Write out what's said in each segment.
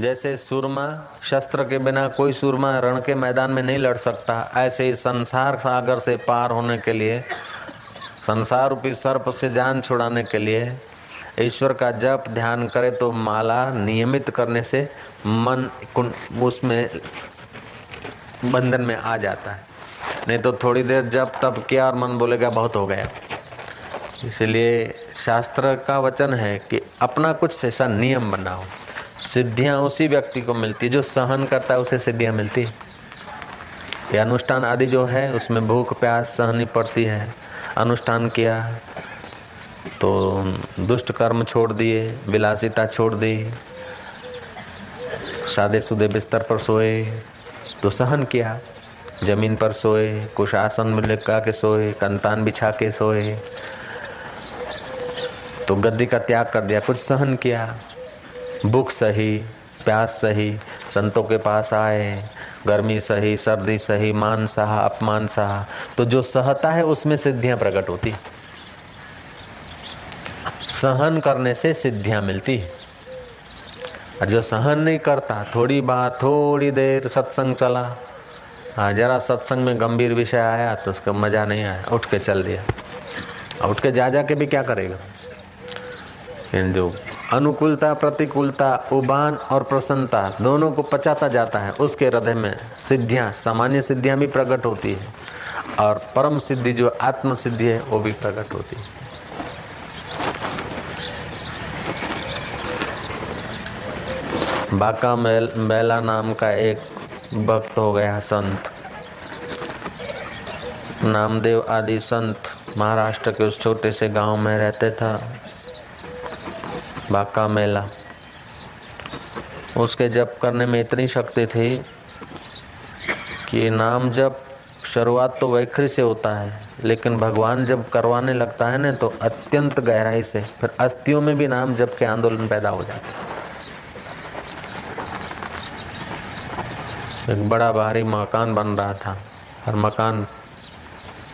जैसे सूरमा शस्त्र के बिना कोई सूरमा रण के मैदान में नहीं लड़ सकता, ऐसे ही संसार सागर से पार होने के लिए, संसार रूपी सर्प से जान छुड़ाने के लिए ईश्वर का जप ध्यान करे तो माला नियमित करने से मन उसमें बंधन में आ जाता है। नहीं तो थोड़ी देर जप तप किया और मन बोलेगा बहुत हो गया। इसलिए शास्त्र का वचन है कि अपना कुछ ऐसा नियम बनाओ। सिद्धियां उसी व्यक्ति को मिलती है जो सहन करता है, उसे सिद्धियां मिलती है। ये अनुष्ठान आदि जो है उसमें भूख प्यास सहनी पड़ती है। अनुष्ठान किया तो दुष्ट कर्म छोड़ दिए, विलासिता छोड़ दी, सादे सुदे बिस्तर पर सोए तो सहन किया, जमीन पर सोए, कुछ आसन में लगा के सोए, कंतान बिछा के सोए तो गद्दी का त्याग कर दिया, कुछ सहन किया, भूख सही, प्यास सही, संतों के पास आए, गर्मी सही, सर्दी सही, मान सहा, अपमान सहा, तो जो सहता है उसमें सिद्धियां प्रकट होती। सहन करने से सिद्धियां मिलती है। और जो सहन नहीं करता, थोड़ी बात, थोड़ी देर सत्संग चला, जरा सत्संग में गंभीर विषय आया तो उसका मजा नहीं आया, उठ के चल दिया। उठ के जा के भी क्या करेगा। इन जो अनुकूलता प्रतिकूलता, उबान और प्रसन्नता दोनों को पचाता जाता है, उसके हृदय में सिद्धियां, सामान्य सिद्धियां भी प्रकट होती है और परम सिद्धि जो आत्म सिद्धि है वो भी प्रकट होती है। बाका मेला नाम का एक भक्त हो गया संत, नामदेव आदि संत महाराष्ट्र के उस छोटे से गांव में रहते था। बाका मेला, उसके जप करने में इतनी शक्ति थी कि नाम जप शुरुआत तो वैखरी से होता है, लेकिन भगवान जब करवाने लगता है ना तो अत्यंत गहराई से, फिर अस्थियों में भी नाम जप के आंदोलन पैदा हो जाता है। एक बड़ा भारी मकान बन रहा था और मकान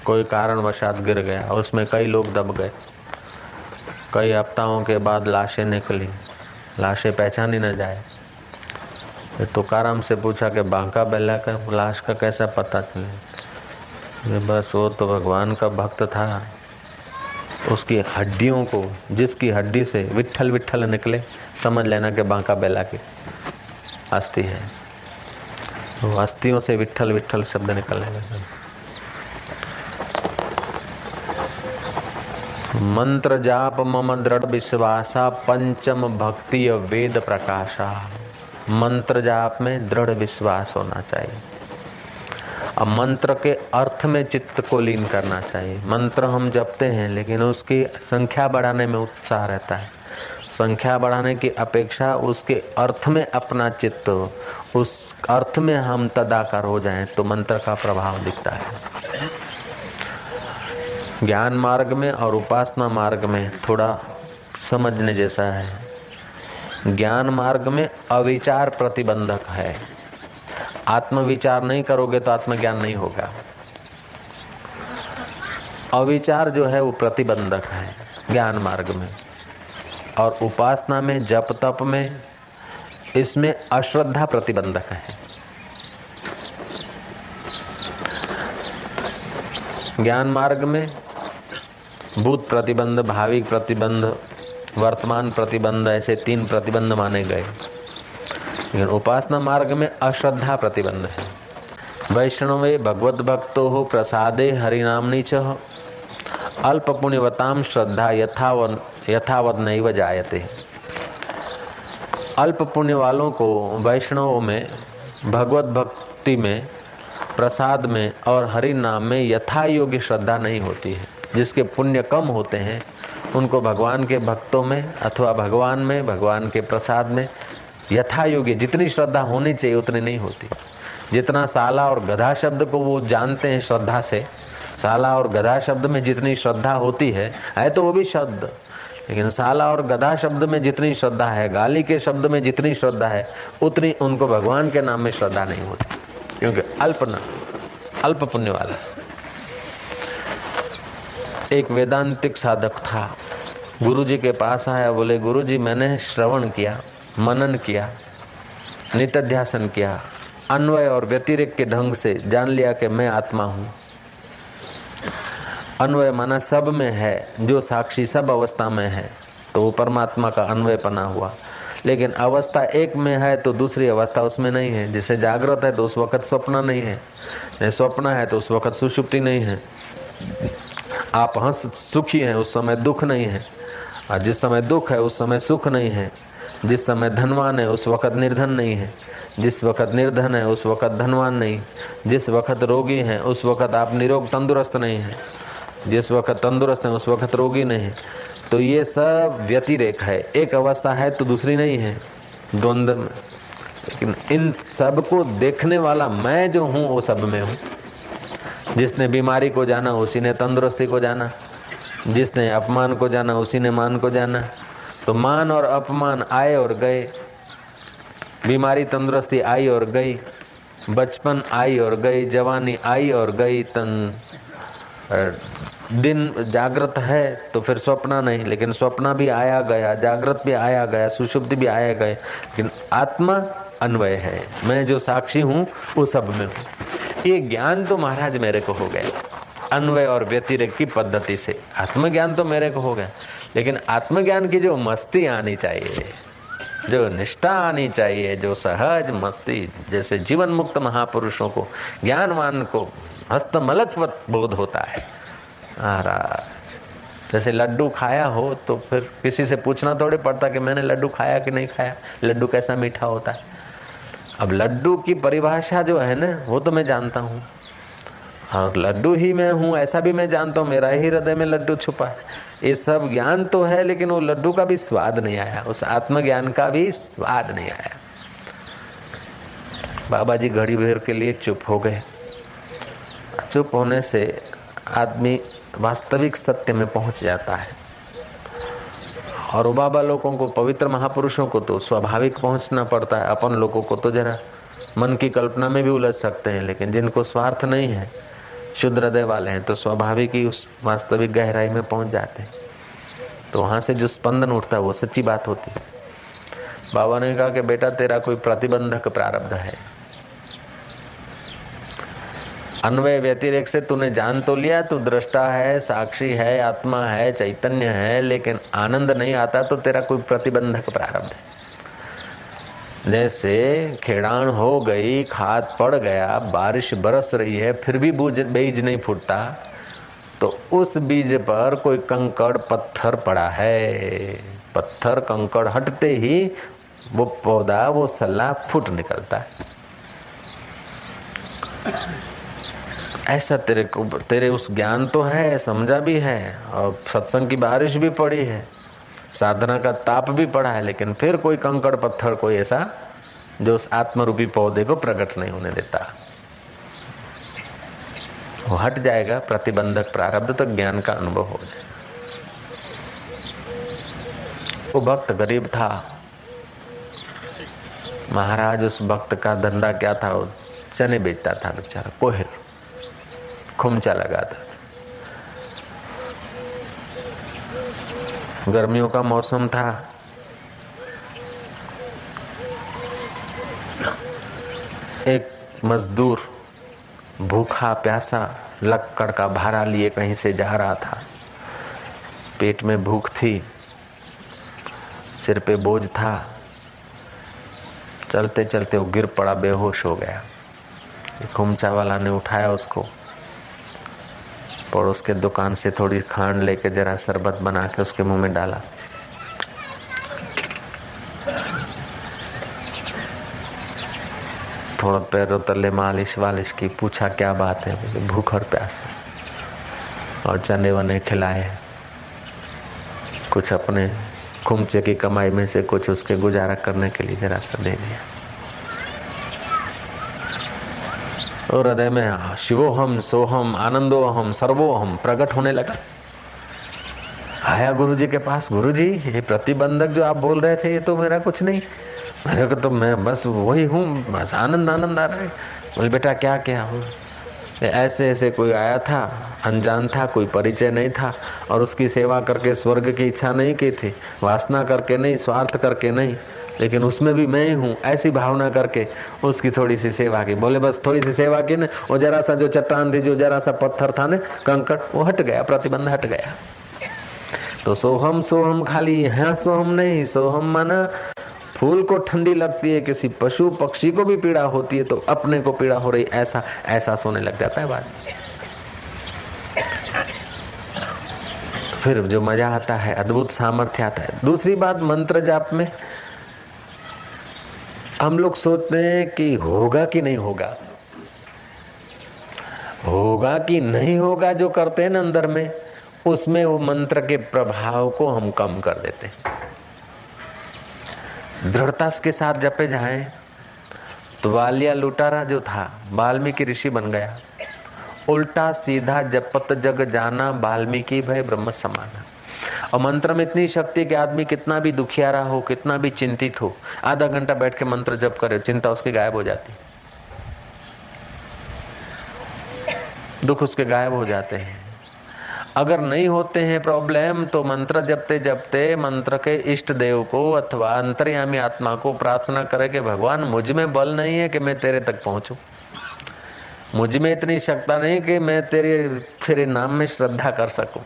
कोई कारणवशात गिर गया और उसमें कई लोग दब गए। कई हफ्ताओं के बाद लाशें निकली, लाशें पहचानी न जाए। तुकाराम से पूछा कि बांका बेला का लाश का कैसा पता चले। बस वो तो भगवान का भक्त था, उसकी हड्डियों को, जिसकी हड्डी से विट्ठल विट्ठल निकले समझ लेना कि बांका बेला की अस्थि है। तो अस्थियों से विट्ठल विट्ठल शब्द निकलने लगे। मंत्र जाप मम दृढ़ विश्वासा पंचम भक्ति वेद प्रकाशा। मंत्र जाप में दृढ़ विश्वास होना चाहिए। अब मंत्र के अर्थ में चित्त को लीन करना चाहिए। मंत्र हम जपते हैं लेकिन उसकी संख्या बढ़ाने में उत्साह रहता है। संख्या बढ़ाने की अपेक्षा उसके अर्थ में अपना चित्त, उस अर्थ में हम तदाकार हो जाएं तो मंत्र का प्रभाव दिखता है। ज्ञान मार्ग में और उपासना मार्ग में थोड़ा समझने जैसा है। ज्ञान मार्ग में अविचार प्रतिबंधक है। आत्मविचार नहीं करोगे तो आत्मज्ञान नहीं होगा। अविचार जो है वो प्रतिबंधक है ज्ञान मार्ग में। और उपासना में, जप तप में, इसमें अश्रद्धा प्रतिबंधक है। ज्ञान मार्ग में भूत प्रतिबंध, भाविक प्रतिबंध, वर्तमान प्रतिबंध, ऐसे 3 प्रतिबंध माने गए। लेकिन उपासना मार्ग में अश्रद्धा प्रतिबंध है। वैष्णवे भगवत भक्तो हो प्रसादे हरिनामनी च अल्प पुण्यवताम श्रद्धा यथावत नैव जायते। अल्प पुण्य वालों को वैष्णवों में, भगवत भक्ति में, प्रसाद में और हरि नाम में यथा योग्य श्रद्धा नहीं होती है। जिसके पुण्य कम होते हैं उनको भगवान के भक्तों में अथवा भगवान में, भगवान के प्रसाद में यथा योग्य जितनी श्रद्धा होनी चाहिए उतनी नहीं होती। जितना साला और गधा शब्द को वो जानते हैं श्रद्धा से, साला और गधा शब्द में जितनी श्रद्धा होती है तो वो भी शब्द, लेकिन साला और गधा शब्द में जितनी श्रद्धा है, गाली के शब्द में जितनी श्रद्धा है, उतनी उनको भगवान के नाम में श्रद्धा नहीं होती, क्योंकि अल्प पुण्य वाला। एक वेदांतिक साधक था, गुरुजी के पास आया, बोले गुरुजी मैंने श्रवण किया, मनन किया नित्याध्यासन किया, अन्वय और व्यतिरेक के ढंग से जान लिया कि मैं आत्मा हूं। अन्वय माना सब में है, जो साक्षी सब अवस्था में है, तो वो परमात्मा का अन्वय पना हुआ। लेकिन अवस्था एक में है तो दूसरी अवस्था उसमें नहीं है। जैसे जागृत है तो उस वक्त स्वप्न नहीं है, स्वप्न है तो उस वक्त सुषुप्ति नहीं है। आप हंस सुखी हैं उस समय दुख नहीं है, और जिस समय दुख है उस समय सुख नहीं है। जिस समय धनवान है उस वक्त निर्धन नहीं है, जिस वक्त निर्धन है उस वक्त धनवान नहीं, जिस वक्त रोगी है उस वक्त आप निरोग तंदुरुस्त नहीं है, जिस वक्त तंदुरुस्त है उस वक्त रोगी नहीं है। तो ये सब व्यतिरेक है, एक अवस्था है तो दूसरी नहीं है, द्वंद्व में। लेकिन इन सब को देखने वाला मैं जो हूँ वो सब में हूँ। जिसने बीमारी को जाना उसी ने तंदुरुस्ती को जाना, जिसने अपमान को जाना उसी ने मान को जाना। तो मान और अपमान आए और गए, बीमारी तंदुरुस्ती आई और गई, बचपन आई और गई, जवानी आई और गई, दिन जागृत है तो फिर स्वप्न नहीं, लेकिन स्वप्न भी आया गया, जागृत भी आया गया, सुषुप्ति भी आया गए। लेकिन आत्मा अन्वय है, मैं जो साक्षी हूँ वो सब में हूँ। ये ज्ञान तो महाराज मेरे को हो गया अन्वय और व्यतिरेक की पद्धति से। आत्मज्ञान तो मेरे को हो गया, लेकिन आत्मज्ञान की जो मस्ती आनी चाहिए, जो निष्ठा आनी चाहिए, जो सहज मस्ती, जैसे जीवन मुक्त महापुरुषों को, ज्ञानवान को हस्तमलकवत बोध होता है। जैसे लड्डू खाया हो तो फिर किसी से पूछना थोड़े पड़ता कि मैंने लड्डू खाया कि नहीं खाया, लड्डू कैसा मीठा होता है। अब लड्डू की परिभाषा जो है ना वो तो मैं जानता हूँ, और लड्डू ही मैं हूँ ऐसा भी मैं जानता हूँ, मेरा ही हृदय में लड्डू छुपा है। ये सब ज्ञान तो है, लेकिन वो लड्डू का भी स्वाद नहीं आया, उस आत्मज्ञान का भी स्वाद नहीं आया। बाबा जी घड़ी भर के लिए चुप हो गए। चुप होने से आदमी वास्तविक सत्य में पहुंच जाता है। और बाबा लोगों को, पवित्र महापुरुषों को तो स्वाभाविक पहुंचना पड़ता है, अपन लोगों को तो जरा मन की कल्पना में भी उलझ सकते हैं। लेकिन जिनको स्वार्थ नहीं है, शुद्ध हृदय वाले हैं, तो स्वाभाविक ही उस वास्तविक गहराई में पहुंच जाते हैं। तो वहां से जो स्पंदन उठता है वो सच्ची बात होती है। बाबा ने कहा कि बेटा तेरा कोई प्रतिबंधक प्रारब्ध है, अन्वय व्यतिरेक से तूने जान तो लिया, तू दृष्टा है, साक्षी है, आत्मा है, चैतन्य है, लेकिन आनंद नहीं आता तो तेरा कोई प्रतिबंधक प्रारब्ध है। जैसे खेड़ान हो गई, खाद पड़ गया, बारिश बरस रही है, फिर भी बीज नहीं फूटता, तो उस बीज पर कोई कंकड़ पत्थर पड़ा है। पत्थर कंकड़ हटते ही वो पौधा, वो सल्ला फूट निकलता है। ऐसा तेरे उस ज्ञान तो है, समझा भी है, और सत्संग की बारिश भी पड़ी है, साधना का ताप भी पड़ा है, लेकिन फिर कोई कंकड़ पत्थर कोई ऐसा जो उस आत्मरूपी पौधे को प्रकट नहीं होने देता। वो हट जाएगा प्रतिबंधक प्रारब्ध, तो ज्ञान का अनुभव हो जाए। वो भक्त गरीब था, महाराज उस भक्त का धंधा क्या था, वो चने बेचता था बेचारा, कोहिर खुमचा लगाता। गर्मियों का मौसम था, एक मजदूर भूखा प्यासा लक्कड़ का भारा लिए कहीं से जा रहा था। पेट में भूख थी, सिर पे बोझ था, चलते चलते वो गिर पड़ा, बेहोश हो गया। खुमचा वाला ने उठाया उसको, पड़ोस के दुकान से थोड़ी खांड लेके जरा शरबत बना के उसके मुंह में डाला। थोड़ा पैरों तले मालिश वालिश की, पूछा क्या बात है, भूख और प्यास, और चने वने खिलाए। कुछ अपने खुमचे की कमाई में से कुछ उसके गुजारा करने के लिए जरा सा दे दिया। और हृदय में शिवोहम सोहम आनंदोहम सर्वोहम प्रकट होने लगा। आया गुरुजी के पास, गुरुजी ये प्रतिबंधक जो आप बोल रहे थे ये तो मेरा कुछ नहीं, मेरे को तो मैं बस वही हूँ, बस आनंद आनंद आ रहा है। बोले बेटा क्या क्या हूँ? ऐसे ऐसे कोई आया था, अनजान था, कोई परिचय नहीं था, और उसकी सेवा करके स्वर्ग की इच्छा नहीं की थी, वासना करके नहीं, स्वार्थ करके नहीं, लेकिन उसमें भी मैं ही हूँ, ऐसी भावना करके उसकी थोड़ी सी सेवा की। बोले बस थोड़ी सी सेवा की ना, वो जरा सा जो चट्टान थी, जो जरा सा पत्थर था ना, कंकड़, वो हट गया, प्रतिबंध हट गया। तो सोहम सोहम खाली यहाँ सोहम नहीं, सोहम माना फूल को ठंडी लगती है, किसी पशु पक्षी को भी पीड़ा होती है तो अपने को पीड़ा हो रही, ऐसा एहसास होने लग जाता है बात। फिर जो मजा आता है, अद्भुत सामर्थ्य आता है। दूसरी बात, मंत्र जाप में हम लोग सोचते हैं कि होगा कि नहीं होगा, होगा कि नहीं होगा जो करते हैं ना अंदर में, उसमें वो मंत्र के प्रभाव को हम कम कर देते हैं। दृढ़ता के साथ जपे जाए तो वालिया लुटारा जो था वाल्मीकि ऋषि बन गया। उल्टा सीधा जपत जग जाना, वाल्मीकि भय ब्रह्म समाना। और मंत्र में इतनी शक्ति कि आदमी कितना भी दुखियारा हो, कितना भी चिंतित हो, आधा घंटा बैठ के मंत्र जप करे, चिंता उसकी गायब हो जाती, दुख उसके गायब हो जाते हैं। अगर नहीं होते हैं प्रॉब्लम तो मंत्र जपते जपते मंत्र के इष्ट देव को अथवा अंतर्यामी आत्मा को प्रार्थना करे कि भगवान मुझ में बल नहीं है कि मैं तेरे तक पहुंचूं, मुझ में इतनी क्षमता नहीं कि मैं तेरे नाम में श्रद्धा कर सकूं,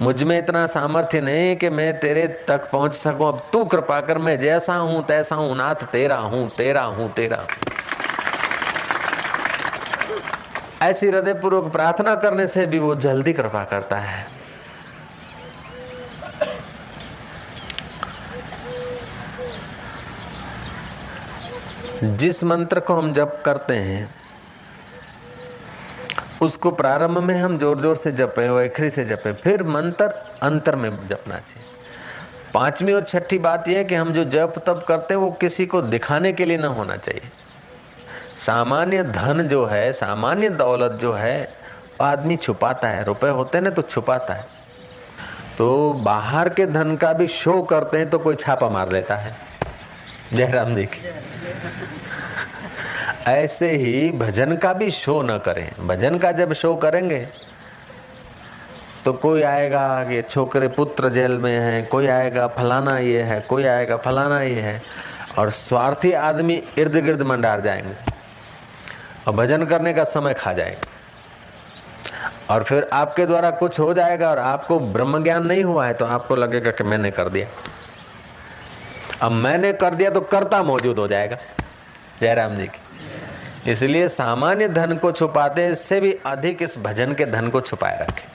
मुझ में इतना सामर्थ्य नहीं कि मैं तेरे तक पहुंच सकूं। अब तू कृपा कर, मैं जैसा हूं तैसा हूं, नाथ तेरा हूं, तेरा हूं, तेरा। ऐसी हृदय पूर्वक प्रार्थना करने से भी वो जल्दी कृपा करता है। जिस मंत्र को हम जप करते हैं उसको प्रारंभ में हम जोर जोर से जपे, वैखरी से जपे, फिर मंत्र अंतर में जपना चाहिए। पांचवी और छठी बात यह है कि हम जो जप तप करते हैं वो किसी को दिखाने के लिए ना होना चाहिए। सामान्य धन जो है, सामान्य दौलत जो है, आदमी छुपाता है, रुपए होते हैं ना तो छुपाता है। तो बाहर के धन का भी शो करते हैं तो कोई छापा मार लेता है। जयराम जी की ऐसे ही भजन का भी शो न करें। भजन का जब शो करेंगे तो कोई आएगा कि छोकरे पुत्र जेल में है, कोई आएगा फलाना ये है, कोई आएगा फलाना ये है, और स्वार्थी आदमी इर्द गिर्द मंडार जाएंगे और भजन करने का समय खा जाएंगे। और फिर आपके द्वारा कुछ हो जाएगा और आपको ब्रह्म ज्ञान नहीं हुआ है तो आपको लगेगा कि मैंने कर दिया। अब मैंने कर दिया तो कर्ता मौजूद हो जाएगा। जयराम जी की। इसलिए सामान्य धन को छुपाते, इससे भी अधिक इस भजन के धन को छुपाए रखें।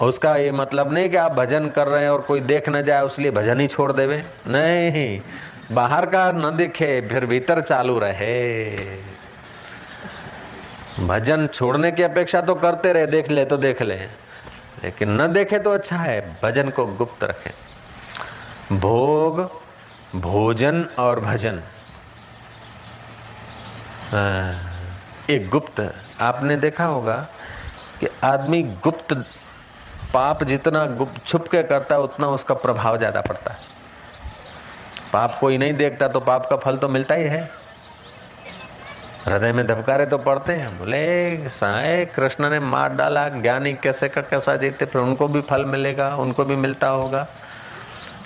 उसका ये मतलब नहीं कि आप भजन कर रहे हैं और कोई देख न जाए उसलिए भजन ही छोड़ देवे, नहीं। बाहर का न दिखे फिर भीतर चालू रहे। भजन छोड़ने की अपेक्षा तो करते रहे, देख ले तो देख ले, लेकिन न देखे तो अच्छा है। भजन को गुप्त रखें। भोग, भोजन और भजन एक गुप्त। आपने देखा होगा कि आदमी गुप्त पाप जितना गुप्त छुप के करता है उतना उसका प्रभाव ज्यादा पड़ता है। पाप कोई नहीं देखता तो पाप का फल तो मिलता ही है। हृदय में धबकारे तो पड़ते हैं, बोले साए कृष्ण ने मार डाला, ज्ञानी कैसे का कैसा जीते, फिर उनको भी फल मिलेगा, उनको भी मिलता होगा।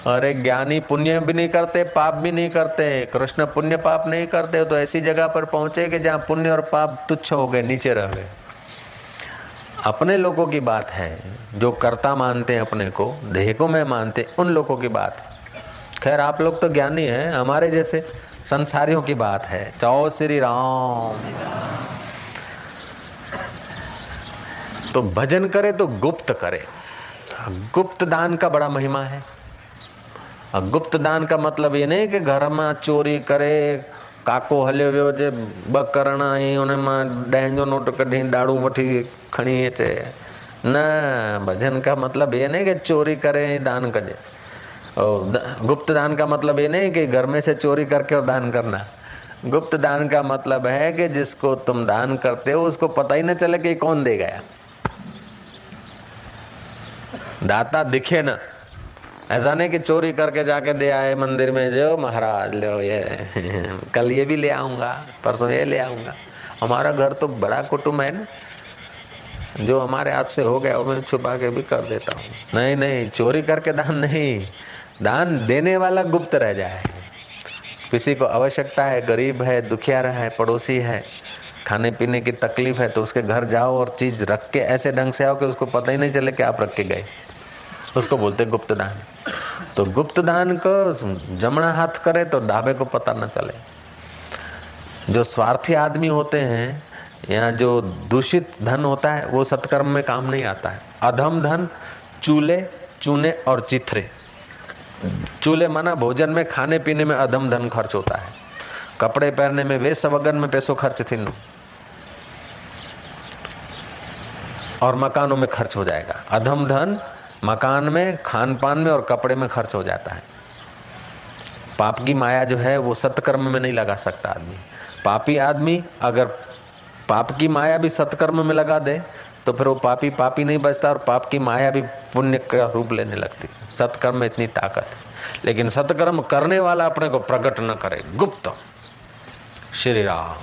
अरे ज्ञानी पुण्य भी नहीं करते, पाप भी नहीं करते, कृष्ण पुण्य पाप नहीं करते, तो ऐसी जगह पर पहुंचे कि जहाँ पुण्य और पाप तुच्छ हो गए, नीचे रह गए। अपने लोगों की बात है, जो कर्ता मानते हैं अपने को, देह को मैं मानते, उन लोगों की बात है। खैर आप लोग तो ज्ञानी हैं, हमारे जैसे संसारियों की बात है। जय श्री राम। तो भजन करे तो गुप्त करे। गुप्त दान का बड़ा महिमा है। गुप्त दान का मतलब ये नहीं कि घर में चोरी करे, काको हल्यो वियो जे ब करण ऐं उन मां 10 जो नोट कढी दाड़ू वठी खणी अचे न। भजन का मतलब ये नहीं कि चोरी करे दान कजे। और गुप्त दान का मतलब ये नहीं कि घर में से चोरी करके और दान करना। गुप्त दान का मतलब है कि जिसको तुम दान करते हो उसको पता ही न चले कि कौन दे गया। दाता दिखे ना, ऐसा नहीं कि चोरी करके जाके दे आए मंदिर में, जो महाराज लो ये कल ये भी ले आऊंगा, परसों ये ले आऊंगा। हमारा घर तो बड़ा कुटुंब है ना, जो हमारे हाथ से हो गया वो मैं छुपा के भी कर देता हूँ। नहीं नहीं, चोरी करके दान नहीं, दान देने वाला गुप्त रह जाए। किसी को आवश्यकता है, गरीब है, दुखियारा है, पड़ोसी है, खाने पीने की तकलीफ है, तो उसके घर जाओ और चीज रख के ऐसे ढंग से आओ कि उसको पता ही नहीं चले कि आप रख के गए। उसको बोलते गुप्त दान। तो गुप्त दान को जमना हाथ करे तो दावे को पता न चले। जो स्वार्थी आदमी होते हैं या जो दूषित धन होता है वो सत्कर्म में काम नहीं आता है। अधम धन चूल्हे, चूने और चिथरे। चूल्हे माना भोजन में, खाने पीने में अधम धन खर्च होता है। कपड़े पहनने में वे सवगन में पैसों खर्च थी और मकानों में खर्च हो जाएगा। अधम धन मकान में, खान पान में और कपड़े में खर्च हो जाता है। पाप की माया जो है वो सत्कर्म में नहीं लगा सकता आदमी। पापी आदमी अगर पाप की माया भी सत्कर्म में लगा दे तो फिर वो पापी पापी नहीं बचता और पाप की माया भी पुण्य का रूप लेने लगती। सत्कर्म में इतनी ताकत है। लेकिन सत्कर्म करने वाला अपने को प्रकट न करे, गुप्त। श्री राम।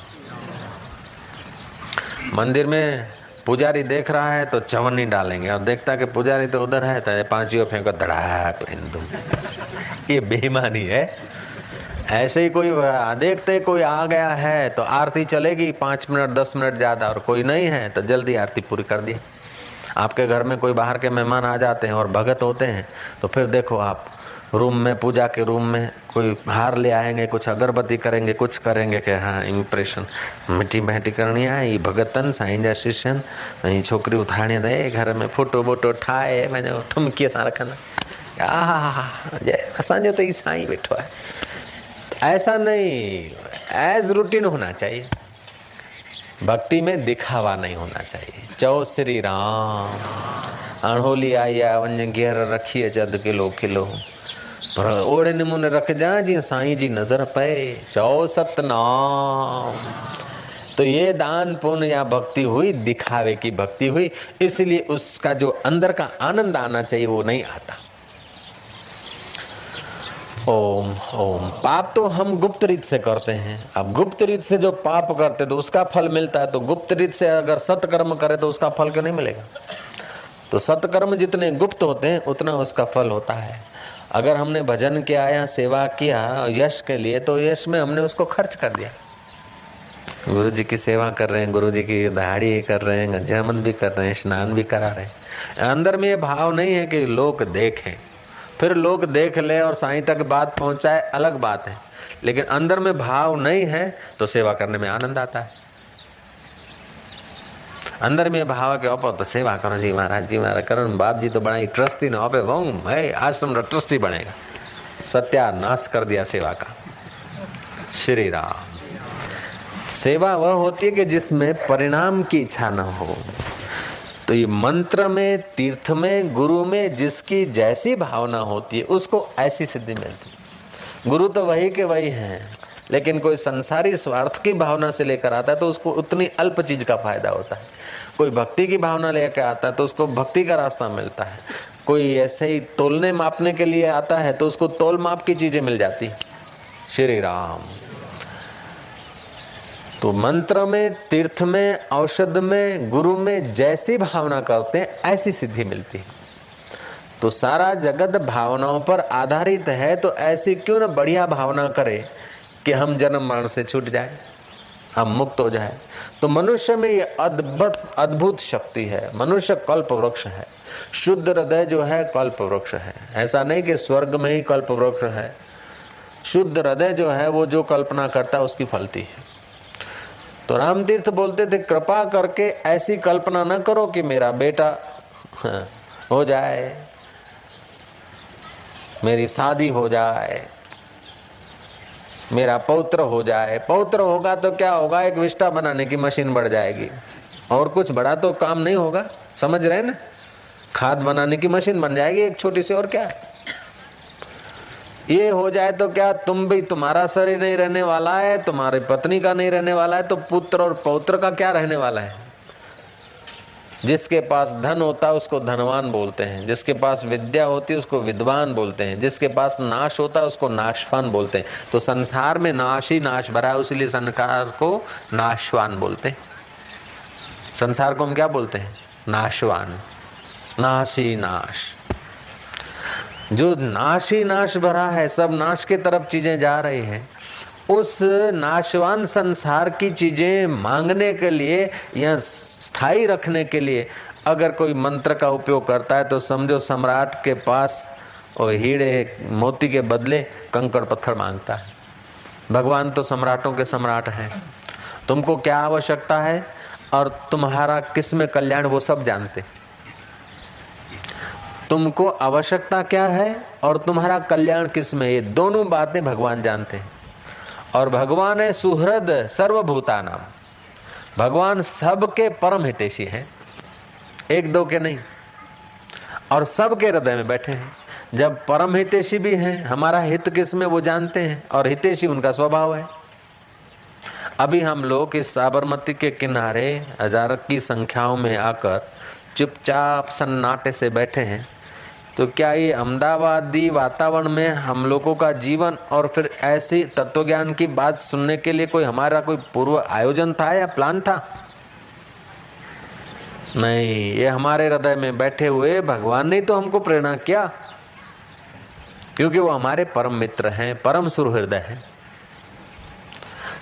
मंदिर में पुजारी देख रहा है तो चवन्नी डालेंगे और देखता है कि पुजारी तो उधर है तो 5 फेंको, धड़ाक लेने। ये बेईमानी है। ऐसे ही कोई देखते कोई आ गया है तो आरती चलेगी 5 मिनट 10 मिनट ज्यादा, और कोई नहीं है तो जल्दी आरती पूरी कर दी। आपके घर में कोई बाहर के मेहमान आ जाते हैं और भगत होते हैं तो फिर देखो आप रूम में, पूजा के रूम में कोई हार ले आएंगे, कुछ अगरबत्ती करेंगे, कुछ करेंगे कि हाँ इम्प्रेशन मिट्टी भेंटी करनी है। भगतन साईं जा शिष्यन ऐं छोकरी उथाणी दे घर में फोटो वोटो ठाहे वञो ठुमकीअ सां रखंदा। जय असांजो तो ही साईं वेठो है। ऐसा नहीं, एज रूटीन होना चाहिए। भक्ति में दिखावा नहीं होना चाहिए। चओ श्री राम। अणहोली आई आहे, वञ घेर रखी अच अधु किलो पर ओड़े नमूने रखजा जीअं साईं जी नज़र पए। चओ सतनाम। तो ये दान पुण्य या भक्ति हुई, दिखावे की भक्ति हुई, इसलिए उसका जो अंदर का आनंद आना चाहिए वो नहीं आता। ओम ओम। पाप तो हम गुप्त रीत से करते हैं। अब गुप्त रीत से जो पाप करते तो उसका फल मिलता है, तो गुप्त रीत से अगर सत्कर्म करे तो उसका फल क्यों नहीं मिलेगा? तो सत्कर्म जितने गुप्त होते हैं उतना उसका फल होता है। अगर हमने भजन किया या सेवा किया यश के लिए तो यश में हमने उसको खर्च कर दिया। गुरु जी की सेवा कर रहे हैं, गुरु जी की दाढ़ी कर रहे हैं, गंजामन भी कर रहे हैं, स्नान भी करा रहे हैं। अंदर में ये भाव नहीं है कि लोग देखें, फिर लोग देख ले और साईं तक बात पहुंचाए अलग बात है। लेकिन अंदर में भाव नहीं है तो सेवा करने में आनंद आता है। अंदर में भाव के ओपो तो सेवा करो जी महाराज जी महाराज करो। बाप जी तो बड़ा ही ट्रस्टी ने ओपे वो है आश्रम का ट्रस्टी बनेगा। सत्यानाश कर दिया सेवा का। श्री राम। सेवा वह होती है कि जिसमें परिणाम की इच्छा न हो। तो ये मंत्र में, तीर्थ में, गुरु में जिसकी जैसी भावना होती है उसको ऐसी सिद्धि मिलती है। गुरु तो वही के वही हैं, लेकिन कोई संसारी स्वार्थ की भावना से लेकर आता है तो उसको उतनी अल्प चीज का फायदा होता है। कोई भक्ति की भावना लेकर आता है तो उसको भक्ति का रास्ता मिलता है। कोई ऐसे ही तोलने मापने के लिए आता है तो उसको तोल माप की चीजें मिल जाती। श्री राम। तो मंत्र में, तीर्थ में, औषध में, गुरु में जैसी भावना करते हैं ऐसी सिद्धि मिलती है। तो सारा जगत भावनाओं पर आधारित है, तो ऐसी क्यों न बढ़िया भावना करे कि हम जन्म मरण से छूट जाए, हम मुक्त हो जाए। तो मनुष्य में ये अद्भुत शक्ति है। मनुष्य कल्प वृक्ष है। शुद्ध हृदय जो है कल्प वृक्ष है। ऐसा नहीं कि स्वर्ग में ही कल्प वृक्ष है। शुद्ध हृदय जो है वो जो कल्पना करता है उसकी फलती है। तो राम तीर्थ बोलते थे कृपा करके ऐसी कल्पना न करो कि मेरा बेटा हो जाए, मेरी शादी हो जाए, मेरा पौत्र हो जाए। पौत्र होगा तो क्या होगा, एक विष्ठा बनाने की मशीन बढ़ जाएगी और कुछ बड़ा तो काम नहीं होगा। समझ रहे ना, खाद बनाने की मशीन बन जाएगी एक छोटी सी, और क्या। ये हो जाए तो क्या, तुम भी, तुम्हारा शरीर नहीं रहने वाला है, तुम्हारी पत्नी का नहीं रहने वाला है, तो पुत्र और पौत्र का क्या रहने वाला है। जिसके पास धन होता है उसको धनवान बोलते हैं, जिसके पास विद्या होती है उसको विद्वान बोलते हैं, जिसके पास नाश होता है उसको नाशवान बोलते हैं। तो संसार में नाश ही नाश भरा है, इसलिए संसार को नाशवान बोलते हैं। संसार को हम क्या बोलते हैं? नाशवान, नाश ही नाश। जो नाश ही नाश भरा है, सब नाश की तरफ चीजें जा रही हैं, उस नाशवान संसार की चीजें मांगने के लिए या स्थायी रखने के लिए अगर कोई मंत्र का उपयोग करता है तो समझो सम्राट के पास और हीरे मोती के बदले कंकड़ पत्थर मांगता है। भगवान तो सम्राटों के सम्राट हैं। तुमको क्या आवश्यकता है और तुम्हारा किस में कल्याण वो सब जानते। तुमको आवश्यकता क्या है और तुम्हारा कल्याण किस में, ये दोनों बातें भगवान जानते हैं। और भगवान है सुहृद सर्वभूतानाम, भगवान सबके परम हितैषी हैं, एक दो के नहीं, और सबके हृदय में बैठे हैं। जब परम हितैषी भी हैं, हमारा हित किस में वो जानते हैं और हितैषी उनका स्वभाव है। अभी हम लोग इस साबरमती के किनारे हजार की संख्याओं में आकर चुपचाप सन्नाटे से बैठे हैं, तो क्या ये अहमदाबादी वातावरण में हम लोगों का जीवन और फिर ऐसी तत्वज्ञान की बात सुनने के लिए कोई हमारा कोई पूर्व आयोजन था या प्लान था? नहीं, ये हमारे हृदय में बैठे हुए भगवान ने तो हमको प्रेरणा किया, क्योंकि वो हमारे परम मित्र हैं, परम सुहृदय हैं।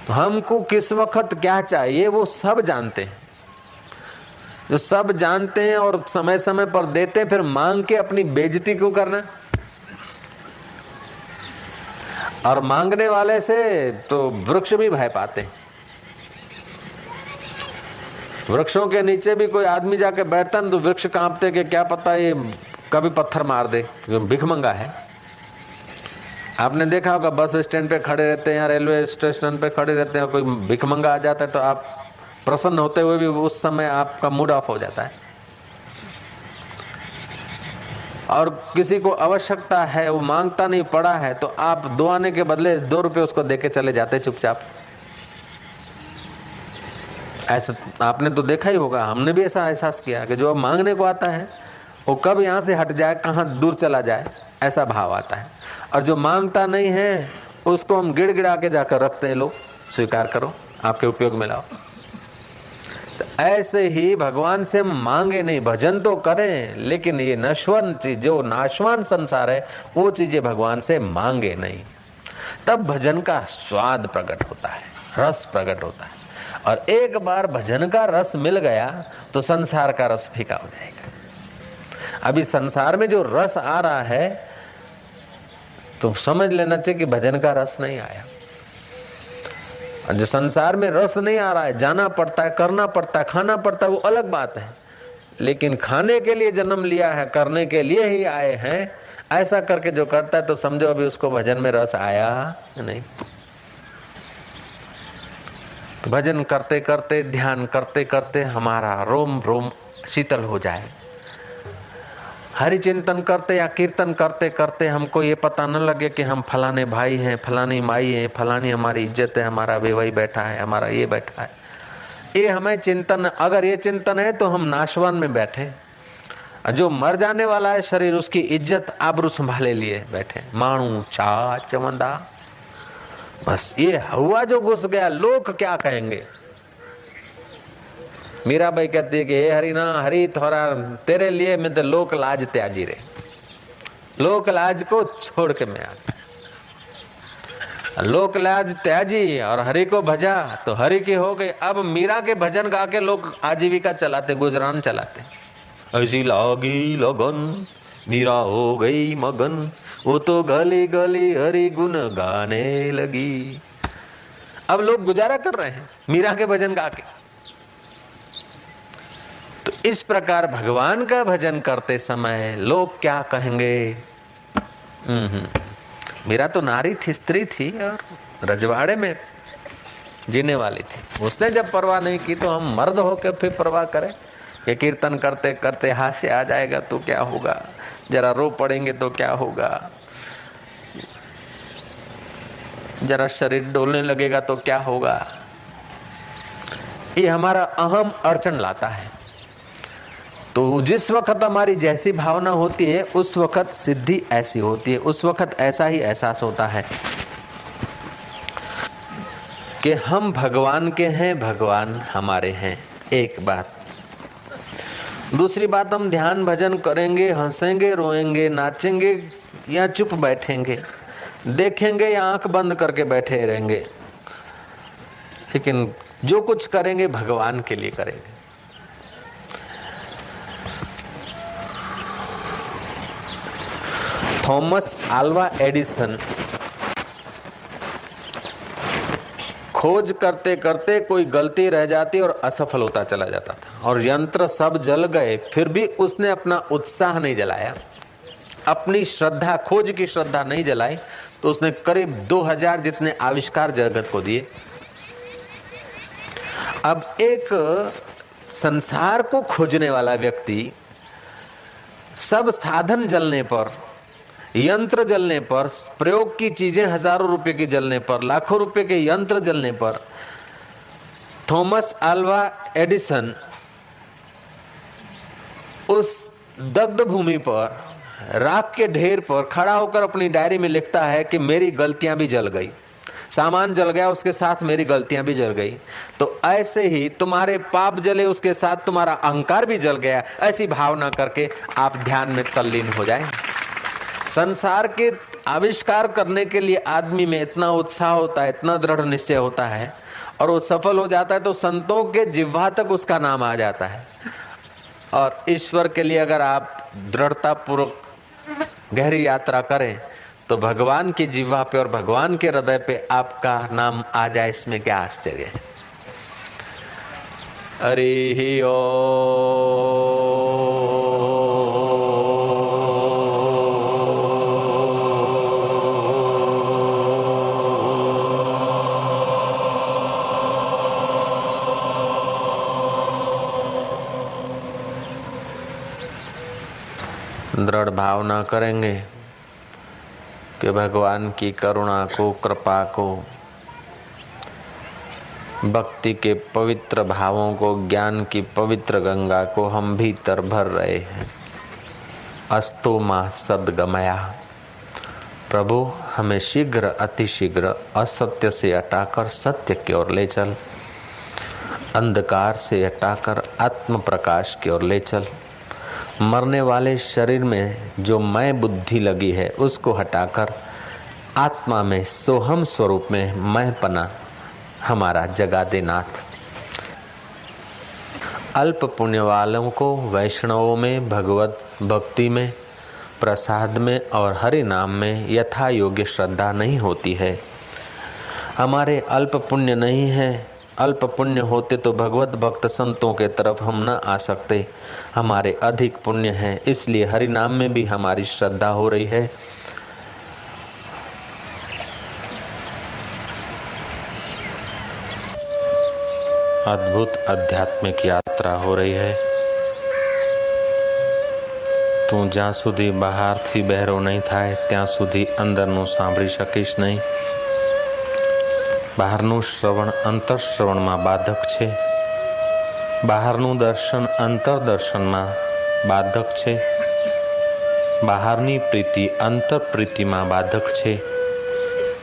तो हमको किस वक्त क्या चाहिए वो सब जानते हैं। जो सब जानते हैं और समय समय पर देते हैं, फिर मांग के अपनी बेइज्जती क्यों करना? और मांगने वाले से तो वृक्ष भी भय पाते हैं। वृक्षों के नीचे भी कोई आदमी जाके बैठता न तो वृक्ष कांपते कि क्या पता ये कभी पत्थर मार दे, क्योंकि भिखमंगा है। आपने देखा होगा बस स्टैंड पे खड़े रहते हैं या रेलवे स्टेशन पे खड़े रहते हैं, कोई भिखमंगा आ जाता है तो आप प्रसन्न होते हुए भी उस समय आपका मूड ऑफ हो जाता है। और किसी को आवश्यकता है, वो मांगता नहीं पड़ा है, तो आप दो आने के बदले 2 रुपए उसको देके चले जाते चुपचाप। ऐसा आपने तो देखा ही होगा, हमने भी ऐसा एहसास किया कि जो अब मांगने को आता है वो कब यहाँ से हट जाए, कहाँ दूर चला जाए, ऐसा भाव आता है। और जो मांगता नहीं है उसको हम गिड़गिड़ा के जाकर रखते हैं, लो स्वीकार करो, आपके उपयोग में लाओ। तो ऐसे ही भगवान से मांगे नहीं, भजन तो करें, लेकिन ये नश्वर चीज जो नाशवान संसार है वो चीजें भगवान से मांगे नहीं। तब भजन का स्वाद प्रकट होता है, रस प्रकट होता है। और एक बार भजन का रस मिल गया तो संसार का रस फीका हो जाएगा। अभी संसार में जो रस आ रहा है तो समझ लेना चाहिए कि भजन का रस नहीं आया। और जो संसार में रस नहीं आ रहा है, जाना पड़ता है, करना पड़ता है, खाना पड़ता है, वो अलग बात है। लेकिन खाने के लिए जन्म लिया है, करने के लिए ही आए हैं, ऐसा करके जो करता है तो समझो अभी उसको भजन में रस आया नहीं। तो भजन करते करते, ध्यान करते करते हमारा रोम रोम शीतल हो जाए। हरि चिंतन करते या कीर्तन करते करते हमको ये पता न लगे कि हम फलाने भाई हैं, फलानी माई है, फलानी हमारी इज्जत है, हमारा बेवई बैठा है, हमारा ये बैठा है। ये हमें चिंतन, अगर ये चिंतन है तो हम नाशवान में बैठे। जो मर जाने वाला है शरीर, उसकी इज्जत आबरू संभाले लिए बैठे। माणू चा चवंदा, बस ये हुआ जो घुस गया, लोग क्या कहेंगे। मीराबाई कहती है कि हे हरि ना हरि थोड़ा तेरे लिए मैं तो लोक लाज त्याजी रे, लोक लाज को छोड़ के मैं आ, लोक लाज त्याजी और हरि को भजा तो हरि की हो गई। अब मीरा के भजन गा के लोग आजीविका चलाते, गुजरान चलाते। ऐसी लागी लगन मीरा हो गई मगन, वो तो गली गली हरि गुण गाने लगी। अब लोग गुजारा कर रहे हैं मीरा के भजन गा के। तो इस प्रकार भगवान का भजन करते समय लोग क्या कहेंगे। मीरा तो नारी थी, स्त्री थी और रजवाड़े में जीने वाली थी। उसने जब परवाह नहीं की तो हम मर्द होकर फिर परवाह करें। ये कीर्तन करते करते हास्य आ जाएगा तो क्या होगा, जरा रो पड़ेंगे तो क्या होगा, जरा शरीर डोलने लगेगा तो क्या होगा। ये हमारा अहम अड़चन लाता है। तो जिस वक्त हमारी जैसी भावना होती है उस वक्त सिद्धि ऐसी होती है, उस वक्त ऐसा ही एहसास होता है कि हम भगवान के हैं, भगवान हमारे हैं। एक बात। दूसरी बात, हम ध्यान भजन करेंगे, हंसेंगे, रोएंगे, नाचेंगे, या चुप बैठेंगे, देखेंगे या आंख बंद करके बैठे रहेंगे, लेकिन जो कुछ करेंगे भगवान के लिए करेंगे। थॉमस आल्वा एडिसन खोज करते करते कोई गलती रह जाती और असफल होता चला जाता था, और यंत्र सब जल गए, फिर भी उसने अपना उत्साह नहीं जलाया, अपनी श्रद्धा, खोज की श्रद्धा नहीं जलाई, तो उसने करीब 2000 जितने आविष्कार जगत को दिए। अब एक संसार को खोजने वाला व्यक्ति सब साधन जलने पर, यंत्र जलने पर, प्रयोग की चीजें हजारों रुपए की जलने पर, लाखों रुपए के यंत्र जलने पर, थॉमस आल्वा एडिसन उस दग्ध भूमि पर, राख के ढेर पर खड़ा होकर अपनी डायरी में लिखता है कि मेरी गलतियां भी जल गई, सामान जल गया, उसके साथ मेरी गलतियां भी जल गई। तो ऐसे ही तुम्हारे पाप जले, उसके साथ तुम्हारा अहंकार भी जल गया। ऐसी भावना करके आप ध्यान में तल्लीन हो जाएं। संसार के आविष्कार करने के लिए आदमी में इतना उत्साह होता है, इतना दृढ़ निश्चय होता है, और वो सफल हो जाता है तो संतों के जिह्वा तक उसका नाम आ जाता है। और ईश्वर के लिए अगर आप दृढ़ता पूर्वक गहरी यात्रा करें तो भगवान की जिह्वा पे और भगवान के हृदय पे आपका नाम आ जाए, इसमें क्या आश्चर्य है। हरि ओम। दृढ़ भावना करेंगे कि भगवान की करुणा को, कृपा को, भक्ति के पवित्र भावों को, ज्ञान की पवित्र गंगा को हम भीतर भर रहे हैं। अस्तु मां सद्गमया। प्रभु हमें शीघ्र, अतिशीघ्र असत्य से हटाकर सत्य की ओर ले चल, अंधकार से हटाकर आत्म प्रकाश की ओर ले चल। मरने वाले शरीर में जो मैं बुद्धि लगी है उसको हटाकर आत्मा में, सोहम स्वरूप में मैं पना हमारा जगा दे नाथ। अल्प पुण्य वालों को वैष्णवों में, भगवत भक्ति में, प्रसाद में और हरि नाम में यथा योग्य श्रद्धा नहीं होती है। हमारे अल्प पुण्य नहीं है। अल्प पुण्य होते तो भगवत भक्त संतों के तरफ हम न आ सकते। हमारे अधिक पुण्य है, इसलिए हरि नाम में भी हमारी श्रद्धा हो रही है। अद्भुत आध्यात्मिक यात्रा हो रही है। તું જ્યાં સુધી બહારથી બહેરો નહીં થાય ત્યાં સુધી અંદરનું સાંભળી શકીશ નહીં। બહારનું શ્રવણ અંતરશ્રવણમાં બાધક છે, બહારનું દર્શન અંતરદર્શનમાં બાધક છે, બહારની પ્રીતિ અંતરપ્રીતિમાં બાધક છે।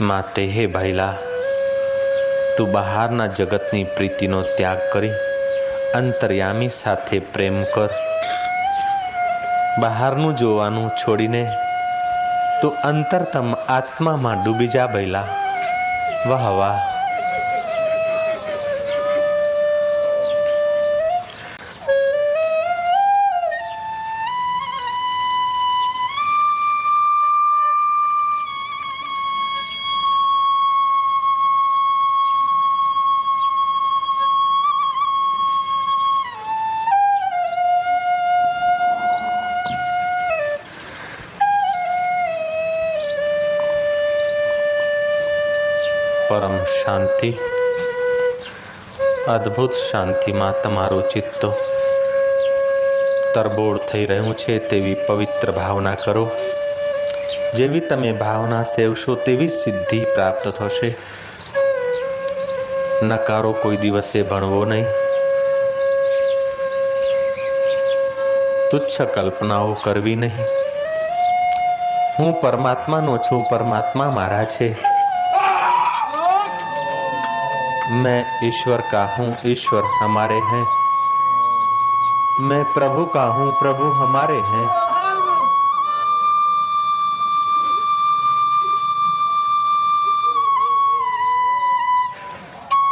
માટે હે ભાઈલા, તું બહારના જગતની પ્રીતિનો ત્યાગ કરી અંતર્યામી સાથે પ્રેમ કર। બહારનું જોવાનું છોડીને તું અંતરતમ આત્મામાં ડૂબી જા ભઈલા। વાહ વાહ। परम शांति, अद्भुत शांतिમાં તમારું ચિત્ત તરબોળ થઈ રહ્યું છે તેવી પવિત્ર ભાવના કરો। જેવી તમે ભાવના સેવશો તેવી સિદ્ધિ પ્રાપ્ત થશે। નકારો કોઈ દિવસે ભણવો નહીં। તુચ્છ કલ્પનાઓ કરવી નહીં। હું પરમાત્માનો છું, પરમાત્મા મારા છે। मैं ईश्वर का हूँ, ईश्वर हमारे हैं। मैं प्रभु का हूँ, प्रभु हमारे हैं।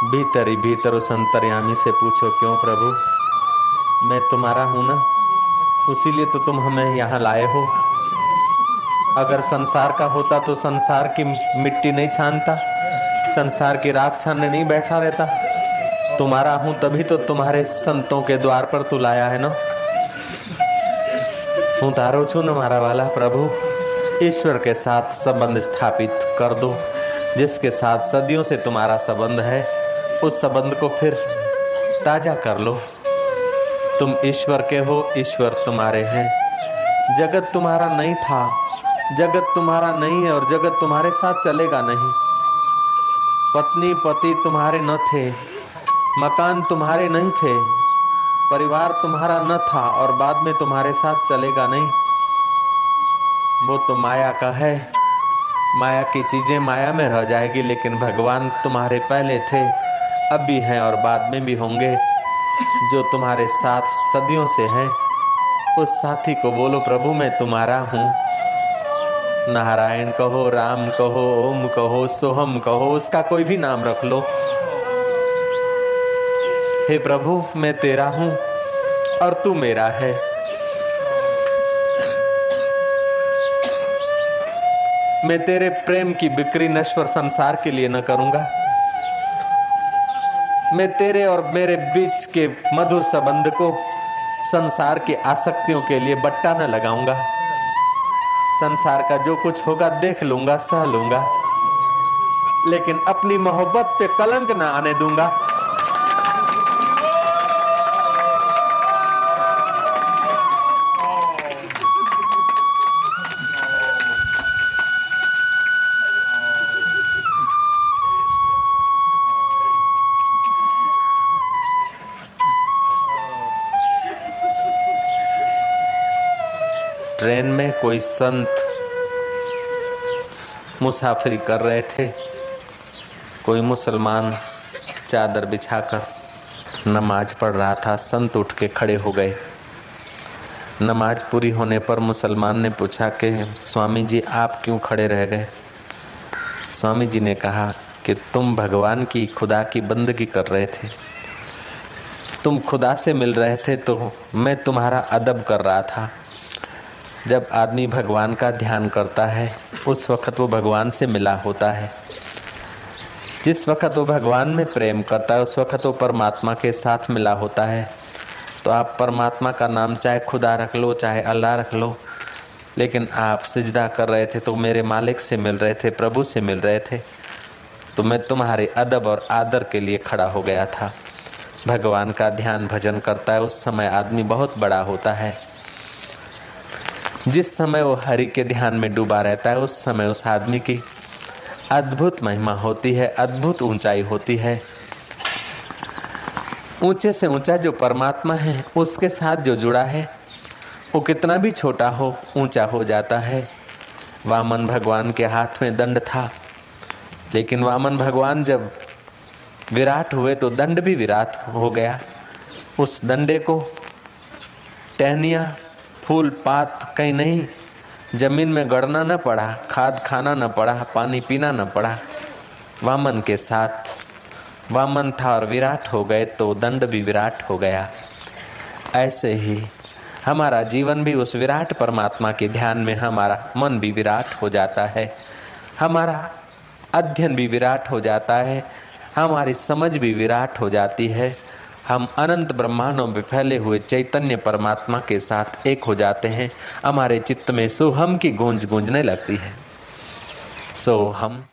भीतर ही भीतर उस अंतर्यामी से पूछो, क्यों प्रभु, मैं तुम्हारा हूं ना, उसीलिए तो तुम हमें यहाँ लाए हो। अगर संसार का होता तो संसार की मिट्टी नहीं छानता, संसार की राख छानने नहीं बैठा रहता। तुम्हारा हूं तभी तो तुम्हारे संतों के द्वार पर तू लाया है ना। हूं तारो छू न मारा वाला प्रभु, ईश्वर के साथ संबंध स्थापित कर दो। जिसके साथ सदियों से तुम्हारा संबंध है, उस संबंध को फिर ताजा कर लो। तुम ईश्वर के हो, ईश्वर तुम्हारे हैं। जगत तुम्हारा नहीं था, जगत तुम्हारा नहीं है और जगत तुम्हारे साथ चलेगा नहीं। पत्नी पति तुम्हारे न थे, मकान तुम्हारे नहीं थे, परिवार तुम्हारा न था और बाद में तुम्हारे साथ चलेगा नहीं। वो तो माया का है, माया की चीजें माया में रह जाएगी, लेकिन भगवान तुम्हारे पहले थे, अब भी हैं और बाद में भी होंगे। जो तुम्हारे साथ सदियों से है, उस साथी को बोलो, प्रभु मैं तुम्हारा हूँ। नारायण कहो, राम कहो, ओम कहो, सोहम कहो, उसका कोई भी नाम रख लो। हे प्रभु मैं तेरा हूँ और तू मेरा है। मैं तेरे प्रेम की बिक्री नश्वर संसार के लिए न करूंगा। मैं तेरे और मेरे बीच के मधुर संबंध को संसार की आसक्तियों के लिए बट्टा न लगाऊंगा। संसार का जो कुछ होगा देख लूंगा, सह लूंगा, लेकिन अपनी मोहब्बत पे कलंक न आने दूंगा। ट्रेन में कोई संत मुसाफिरी कर रहे थे। कोई मुसलमान चादर बिछाकर नमाज पढ़ रहा था। संत उठ के खड़े हो गए। नमाज पूरी होने पर मुसलमान ने पूछा कि स्वामी जी आप क्यों खड़े रह गए। स्वामी जी ने कहा कि तुम भगवान की, खुदा की बंदगी कर रहे थे, तुम खुदा से मिल रहे थे, तो मैं तुम्हारा अदब कर रहा था। जब आदमी भगवान का ध्यान करता है उस वक्त वो भगवान से मिला होता है। जिस वक्त वो भगवान में प्रेम करता है उस वक्त वो परमात्मा के साथ मिला होता है। तो आप परमात्मा का नाम चाहे खुदा रख लो, चाहे अल्लाह रख लो, लेकिन आप सिजदा कर रहे थे तो मेरे मालिक से मिल रहे थे, प्रभु से मिल रहे थे। तो मैं तुम्हारे अदब और आदर के लिए खड़ा हो गया था। भगवान का ध्यान भजन करता है उस समय आदमी बहुत बड़ा होता है। जिस समय वो हरि के ध्यान में डूबा रहता है उस समय उस आदमी की अद्भुत महिमा होती है, अद्भुत ऊंचाई होती है। ऊंचे से ऊंचा जो परमात्मा है उसके साथ जो जुड़ा है वो कितना भी छोटा हो ऊंचा हो जाता है। वामन भगवान के हाथ में दंड था, लेकिन वामन भगवान जब विराट हुए तो दंड भी विराट हो गया। उस दंडे को टहनिया, फूल पात कहीं नहीं, जमीन में गड़ना न पड़ा, खाद खाना न पड़ा, पानी पीना न पड़ा। वामन के साथ वामन था और विराट हो गए तो दंड भी विराट हो गया। ऐसे ही हमारा जीवन भी उस विराट परमात्मा के ध्यान में हमारा मन भी विराट हो जाता है, हमारा अध्ययन भी विराट हो जाता है, हमारी समझ भी विराट हो जाती है। हम अनंत ब्रह्मांडों में फैले हुए चैतन्य परमात्मा के साथ एक हो जाते हैं। हमारे चित्त में सोहम की गूंज गूंजने लगती है। सोहम।